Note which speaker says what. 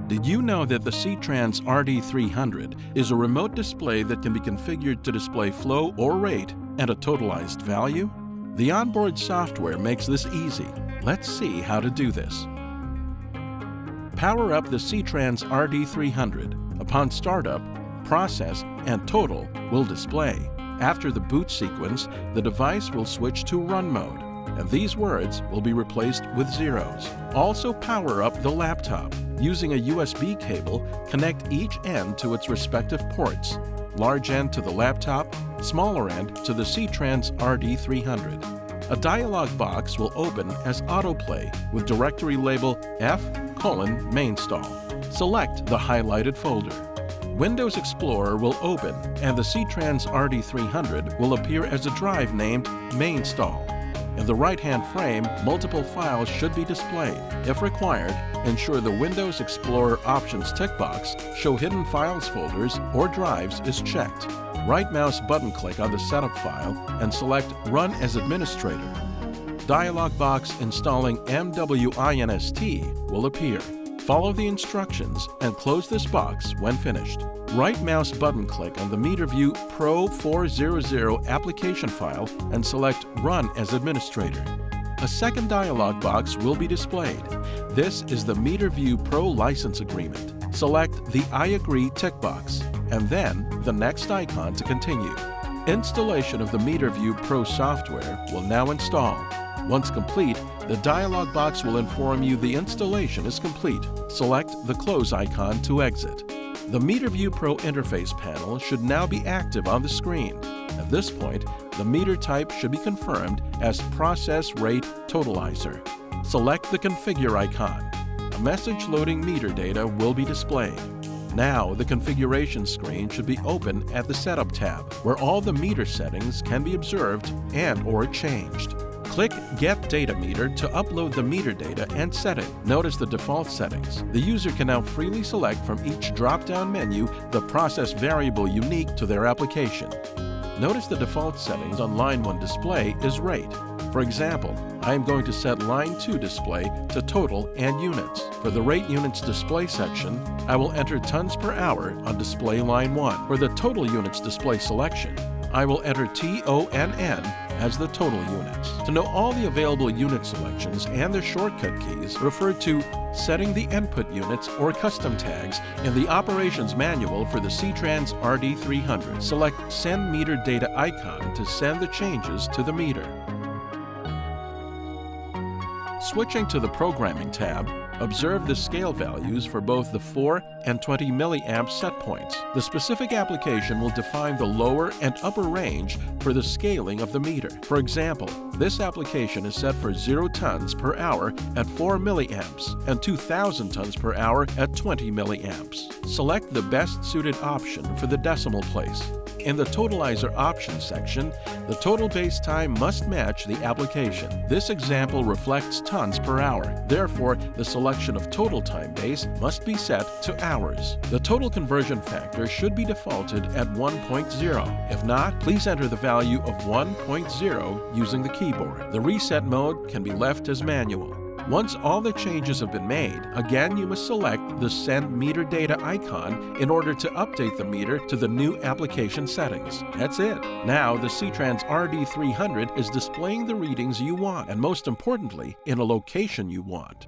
Speaker 1: Did you know that the SITRANS RD300 is a remote display that can be configured to display flow or rate and a totalized value? The onboard software makes this easy. Let's see how to do this. Power up the SITRANS RD300. Upon startup, process and total will display. After the boot sequence, the device will switch to run mode, and these words will be replaced with zeros. Also power up the laptop. Using a USB cable, connect each end to its respective ports. Large end to the laptop, smaller end to the SITRANS RD300. A dialog box will open as autoplay with directory label F:mainstall. Select the highlighted folder. Windows Explorer will open and the SITRANS RD300 will appear as a drive named mainstall. In the right-hand frame, multiple files should be displayed. If required, ensure the Windows Explorer Options tick box, Show Hidden Files Folders or Drives is checked. Right mouse button click on the setup file and select Run as Administrator. Dialog box installing MWINST will appear. Follow the instructions and close this box when finished. Right mouse button click on the MeterView Pro 400 application file and select Run as Administrator. A second dialog box will be displayed. This is the MeterView Pro license agreement. Select the I agree tick box and then the next icon to continue. Installation of the MeterView Pro software will now install. Once complete, the dialog box will inform you the installation is complete. Select the Close icon to exit. The MeterView Pro interface panel should now be active on the screen. At this point, the meter type should be confirmed as Process Rate Totalizer. Select the Configure icon. A message loading meter data will be displayed. Now, the configuration screen should be open at the Setup tab, where all the meter settings can be observed and/or changed. Click Get Data Meter to upload the meter data and setting. Notice the default settings. The user can now freely select from each drop-down menu the process variable unique to their application. Notice the default settings on Line 1 display is rate. For example, I am going to set Line 2 display to total and units. For the rate units display section, I will enter tons per hour on display Line 1. For the total units display selection, I will enter TONN as the total units. To know all the available unit selections and their shortcut keys, refer to Setting the Input Units or Custom Tags in the Operations Manual for the SITRANS RD300. Select Send Meter Data icon to send the changes to the meter. Switching to the Programming tab, observe the scale values for both the 4 and 20 milliamp set points. The specific application will define the lower and upper range for the scaling of the meter. For example, this application is set for 0 tons per hour at 4 milliamps and 2000 tons per hour at 20 milliamps. Select the best suited option for the decimal place. In the Totalizer Options section, the total base time must match the application. This example reflects tons per hour. Therefore, the selection of total time base must be set to hours. The total conversion factor should be defaulted at 1.0. If not, please enter the value of 1.0 using the keyboard. The reset mode can be left as manual. Once all the changes have been made, again you must select the Send Meter Data icon in order to update the meter to the new application settings. That's it. Now the SITRANS RD300 is displaying the readings you want, and most importantly, in a location you want.